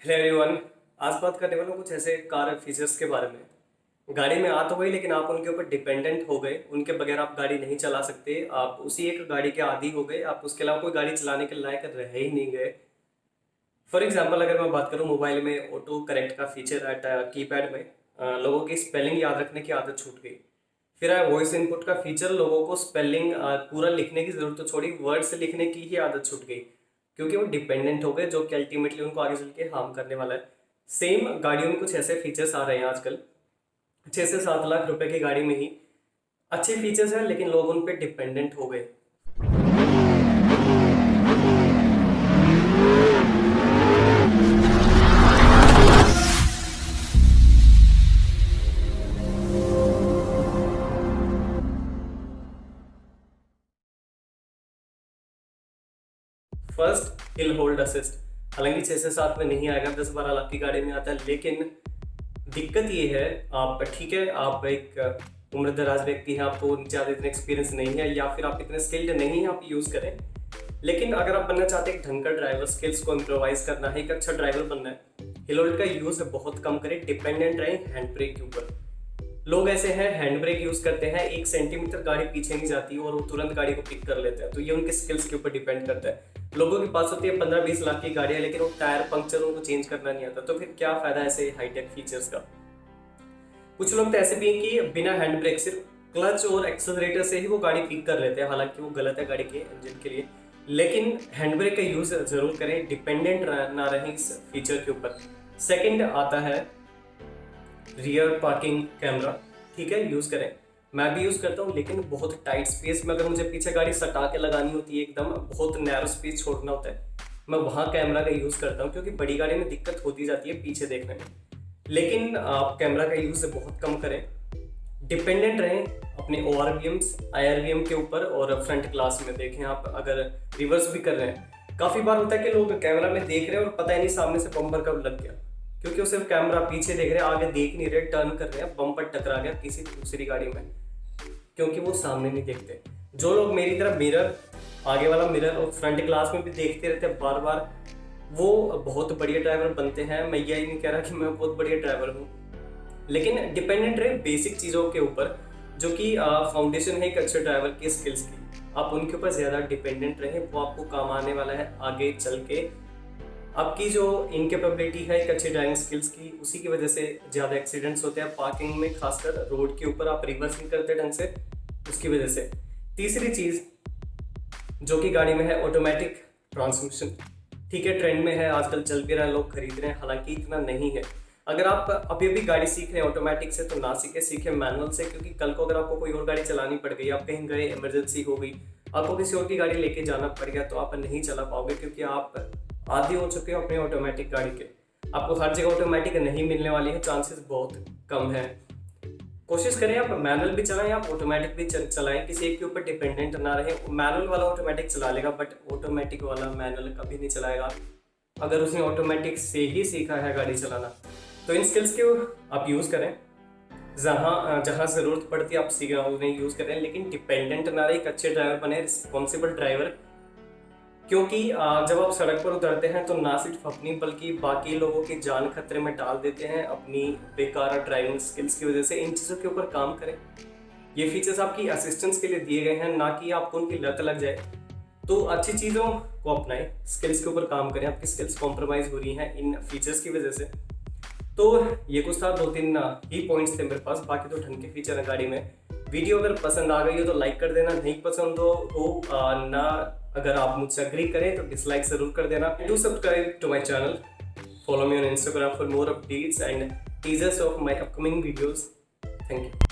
Hello everyone, आज बात करने वाला हूँ कुछ ऐसे कार फीचर्स के बारे में। गाड़ी में आ तो गई लेकिन आप उनके ऊपर डिपेंडेंट हो गए, उनके बगैर आप गाड़ी नहीं चला सकते। आप उसी एक गाड़ी के आदी हो गए, आप उसके अलावा कोई गाड़ी चलाने के लायक रह ही नहीं गए। फॉर एग्जाम्पल अगर मैं बात करूँ, मोबाइल में ऑटो करेक्ट का फीचर कीपैड में लोगों की स्पेलिंग याद रखने की आदत छूट गई। फिर आया वॉइस इनपुट का फीचर, लोगों को स्पेलिंग पूरा लिखने की जरूरत तो छोड़ी, वर्ड्स लिखने की ही आदत छूट गई क्योंकि वो डिपेंडेंट हो गए, जो कि अल्टीमेटली उनको आगे चल के हार्म करने वाला है। सेम गाड़ियों में कुछ ऐसे फीचर्स आ रहे हैं आजकल, 6 से 7 लाख रुपए की गाड़ी में ही अच्छे फीचर्स हैं लेकिन लोग उन पे डिपेंडेंट हो गए। First, hill hold assist. हालांकि 6 से 7 में नहीं आएगा, 10-12 लाख की गाड़ी में आता है, लेकिन दिक्कत ये है, आप ठीक है, आप एक उम्रदराज व्यक्ति हैं, आपको ज़्यादा इतना एक्सपीरियंस नहीं है या फिर आप इतने स्किल्ड नहीं हैं, आप यूज़ करें। लेकिन अगर आप बनना चाहते हैं एक ढंग का ड्राइवर, स्किल्स को इम्प्रोवाइज करना है, एक अच्छा ड्राइवर बनना है, हिल होल्ड का यूज़ बहुत कम करें, डिपेंडेंट रहें हैंड ब्रेक के ऊपर। लोग ऐसे हैं, हैंड ब्रेक यूज करते हैं, 1 सेंटीमीटर गाड़ी पीछे नहीं जाती और वो तुरंत गाड़ी को पिक कर लेते हैं, तो ये उनके स्किल्स के ऊपर डिपेंड करता है। लोगों के पास होती है 15-20 लाख की गाड़ियां, लेकिन वो टायर पंक्चर उनको चेंज करना नहीं आता, तो फिर क्या फायदा ऐसे हाईटेक फीचर्स का। कुछ लोग तो ऐसे भी हैं कि बिना हैंड ब्रेक, सिर्फ क्लच और एक्सेलरेटर से ही वो गाड़ी पिक कर लेते हैं, हालांकि वो गलत है गाड़ी के इंजन के लिए। लेकिन हैंड ब्रेक का यूज जरूर करें, डिपेंडेंट ना रहें इस फीचर के ऊपर। सेकंड आता है रियर पार्किंग कैमरा। ठीक है, यूज करें, मैं भी यूज करता हूँ, लेकिन बहुत टाइट स्पेस में अगर मुझे पीछे गाड़ी सटा के लगानी होती है, एकदम बहुत नैरो स्पेस छोड़ना होता है, मैं वहाँ कैमरा का यूज करता हूँ, क्योंकि बड़ी गाड़ी में दिक्कत होती जाती है पीछे देखने में। लेकिन आप कैमरा का यूज बहुत कम करें, डिपेंडेंट रहें अपने ORVMs IRVM के ऊपर, और फ्रंट ग्लास में देखें आप अगर रिवर्स भी कर रहे हैं। काफी बार होता है कि लोग कैमरा में देख रहे हैं और पता ही नहीं सामने से बम्पर कब लग गया, क्योंकि वो सिर्फ कैमरा पीछे देख रहे हैं, आगे देख नहीं रहे, टर्न कर रहे हैं, बम्पर टकरा गया किसी दूसरी गाड़ी में, क्योंकि वो सामने नहीं देखते। जो लोग मेरी तरह मिरर, आगे वाला मिरर और फ्रंट ग्लास में भी देखते रहते हैं बार बार, वो बहुत बढ़िया ड्राइवर बनते हैं। मैं यही नहीं कह रहा कि मैं बहुत बढ़िया ड्राइवर हूँ, लेकिन डिपेंडेंट रहे बेसिक चीज़ों के ऊपर, जो कि फाउंडेशन है एक अच्छे ड्राइवर के स्किल्स की। आप उनके ऊपर ज़्यादा डिपेंडेंट रहें, वो आपको काम आने वाला है आगे चल के। आपकी जो इनकेपेबिलिटी है एक अच्छी ड्राइविंग स्किल्स की, उसी की वजह से ज़्यादा एक्सीडेंट्स होते हैं पार्किंग में, खासकर रोड के ऊपर आप रिवर्स नहीं करते ढंग से, उसकी वजह से। तीसरी चीज़ जो कि गाड़ी में है, ऑटोमेटिक ट्रांसमिशन। ठीक है, ट्रेंड में है आजकल, चल भी रहा है, लोग खरीद रहे हैं, हालांकि इतना नहीं है। अगर आप अभी अभी गाड़ी सीख रहे हैं ऑटोमेटिक से, तो ना सीखे मैनुअल से, क्योंकि कल को अगर आपको कोई और गाड़ी चलानी पड़ गई, आप कहीं गए, इमरजेंसी हो गई, आपको किसी और की गाड़ी लेके जाना पड़ गया, तो आप नहीं चला पाओगे, क्योंकि आप आदी हो चुके हो अपने ऑटोमेटिक गाड़ी के। आपको हर जगह ऑटोमेटिक नहीं मिलने वाली है, चांसेस बहुत कम है। कोशिश करें आप मैनुअल भी चलाएं, आप ऑटोमेटिक भी चलाएं, किसी एक के ऊपर डिपेंडेंट ना रहे। मैनुअल वाला ऑटोमेटिक चला लेगा, बट ऑटोमेटिक वाला मैनुअल कभी नहीं चलाएगा अगर उसने ऑटोमेटिक से ही सीखा है गाड़ी चलाना। तो इन स्किल्स के आप यूज़ करें, जहाँ ज़रूरत पड़ती है आप उन्हें यूज़ करें, लेकिन डिपेंडेंट ना रहे, एक अच्छे ड्राइवर बने, रिस्पॉन्सिबल ड्राइवर। क्योंकि जब आप सड़क पर उतरते हैं तो ना सिर्फ अपनी बल्कि बाकी लोगों की जान खतरे में डाल देते हैं अपनी बेकार ड्राइविंग स्किल्स की वजह से। इन चीज़ों के ऊपर काम करें। ये फीचर्स आपकी असिस्टेंस के लिए दिए गए हैं, ना कि आपको उनकी लत लग जाए। तो अच्छी चीज़ों को अपनाएं, स्किल्स के ऊपर काम करें। आपकी स्किल्स कॉम्प्रोमाइज़ हो रही हैं इन फीचर्स की वजह से। तो ये कुछ था, 2-3 ही पॉइंट्स थे मेरे पास, बाकी तो ढंग के फीचर है गाड़ी में। वीडियो अगर पसंद आ गई हो तो लाइक कर देना, नहीं पसंद हो ना, अगर आप मुझसे एग्री करें तो डिसलाइक जरूर कर देना। Do subscribe to my channel, follow me on Instagram for more updates and teasers of my upcoming videos. Thank you.